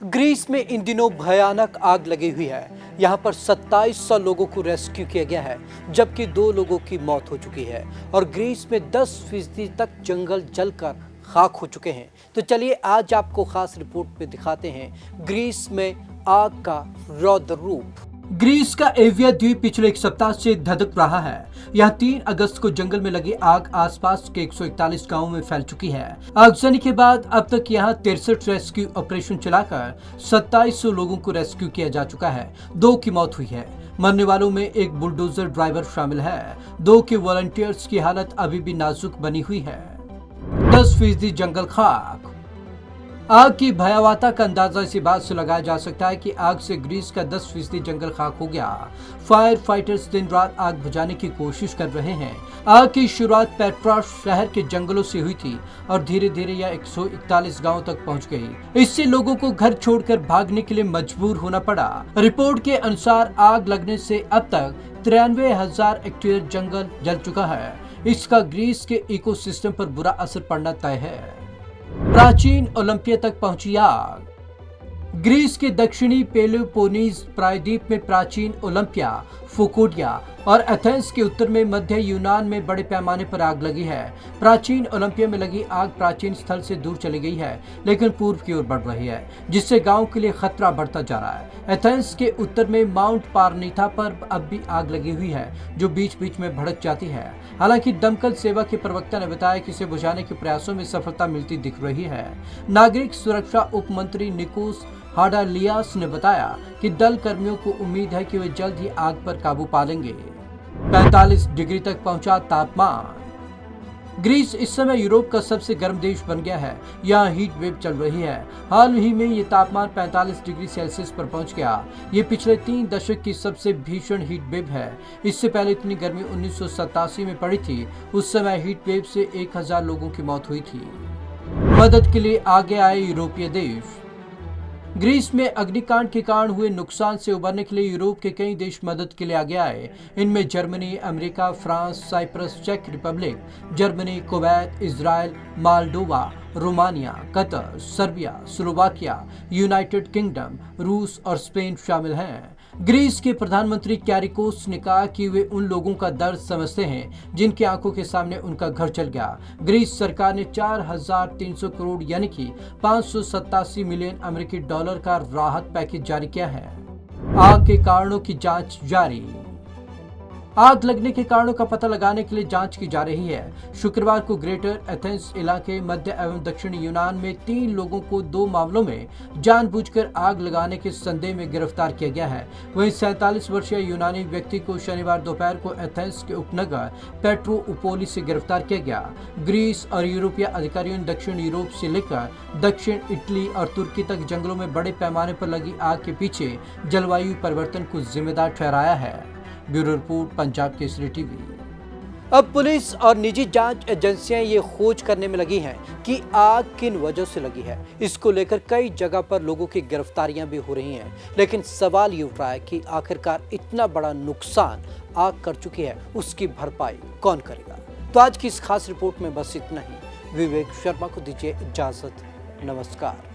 Greece में इन दिनों भयानक आग लगी हुई है। यहाँ पर 2700 लोगों को रेस्क्यू किया गया है, जबकि 2 लोगों की मौत हो चुकी है और ग्रीस में 10% तक जंगल जलकर खाक हो चुके हैं। तो चलिए आज आपको खास रिपोर्ट में दिखाते हैं ग्रीस में आग का रौद्र रूप। ग्रीस का एविया द्वीप पिछले एक सप्ताह से धधक रहा है। यहाँ 3 अगस्त को जंगल में लगी आग आसपास के 141 गांवों में फैल चुकी है। आगजनी के बाद अब तक यहाँ 63 रेस्क्यू ऑपरेशन चलाकर 2700 लोगों को रेस्क्यू किया जा चुका है। 2 की मौत हुई है। मरने वालों में एक बुलडोजर ड्राइवर शामिल है। 2 के वॉलंटियर्स की हालत अभी भी नाजुक बनी हुई है। 10% जंगल खाक। आग की भयावहता का अंदाजा इसी बात से लगाया जा सकता है कि आग से ग्रीस का 10% जंगल खाक हो गया। फायर फाइटर्स दिन रात आग बुझाने की कोशिश कर रहे हैं। आग की शुरुआत पेट्रास शहर के जंगलों से हुई थी और धीरे धीरे यह 141 गांवों तक पहुंच गई। इससे लोगों को घर छोड़कर भागने के लिए मजबूर होना पड़ा। रिपोर्ट के अनुसार आग लगने से अब तक 93,000 हेक्टेयर जंगल जल चुका है। इसका ग्रीस के इकोसिस्टम पर बुरा असर पड़ना तय है। प्राचीन ओलंपिया तक पहुंची आग। ग्रीस के दक्षिणी पेलोपोनीज प्रायद्वीप में प्राचीन ओलंपिया, फुकोडिया और एथेंस के उत्तर में मध्य यूनान में बड़े पैमाने पर आग लगी है। प्राचीन ओलंपिया में लगी आग प्राचीन स्थल से दूर चली गई है, लेकिन पूर्व की ओर बढ़ रही है, जिससे गांव के लिए खतरा बढ़ता जा रहा है। एथेंस के उत्तर में माउंट पारनीथा पर अब भी आग लगी हुई है, जो बीच बीच में भड़क जाती है। हालांकि दमकल सेवा के प्रवक्ता ने बताया कि इसे बुझाने के प्रयासों में सफलता मिलती दिख रही है। नागरिक सुरक्षा उप मंत्री निकोस हाडालियास ने बताया कि दल कर्मियों को उम्मीद है कि वे जल्द ही आग पर काबू पा लेंगे। 45 डिग्री तक पहुंचा तापमान। ग्रीस इस समय यूरोप का सबसे गर्म देश बन गया है। यहाँ हीट वेव चल रही है। हाल ही में ये तापमान 45 डिग्री सेल्सियस पर पहुंच गया। ये पिछले 3 दशक की सबसे भीषण हीट वेव है। इससे पहले इतनी गर्मी 1987 में पड़ी थी। उस समय हीट वेव से 1000 लोगों की मौत हुई थी। मदद के लिए आगे आए यूरोपीय देश। ग्रीस में अग्निकांड के कारण हुए नुकसान से उबरने के लिए यूरोप के कई देश मदद के लिए आगे आए। इनमें जर्मनी, अमेरिका, फ्रांस, साइप्रस, चेक Republic, Germany, Kuwait, Israel, Moldova, Romania, Qatar, Serbia, Slovakia, United Kingdom, रूस और स्पेन शामिल हैं। ग्रीस के प्रधानमंत्री कैरिकोस ने कहा कि वे उन लोगों का दर्द समझते हैं जिनकी आंखों के सामने उनका घर चल गया। ग्रीस सरकार ने 4300 करोड़ यानी कि 587 मिलियन अमेरिकी डॉलर का राहत पैकेज जारी किया है। आग के कारणों की जांच जारी। आग लगने के कारणों का पता लगाने के लिए जांच की जा रही है। शुक्रवार को ग्रेटर एथेंस इलाके, मध्य एवं दक्षिणी यूनान में 3 लोगों को 2 मामलों में जानबूझकर आग लगाने के संदेह में गिरफ्तार किया गया है। वहीं 47 वर्षीय यूनानी व्यक्ति को शनिवार दोपहर को एथेंस के उपनगर पेट्रोउपोली से गिरफ्तार किया गया। ग्रीस और यूरोपीय अधिकारियों ने दक्षिण यूरोप से लेकर दक्षिण इटली और तुर्की तक जंगलों में बड़े पैमाने पर लगी आग के पीछे जलवायु परिवर्तन को जिम्मेदार ठहराया है। Bureau report, Punjab Kesari TV. अब पुलिस और निजी जांच एजेंसियां ये खोज करने में लगी हैं कि आग किन वजह से लगी है। इसको लेकर कई जगह पर लोगों की गिरफ्तारियां भी हो रही हैं, लेकिन सवाल ये उठ रहा है कि आखिरकार इतना बड़ा नुकसान आग कर चुकी है, उसकी भरपाई कौन करेगा। तो आज की इस खास रिपोर्ट में बस इतना ही। विवेक शर्मा को दीजिए इजाजत। नमस्कार।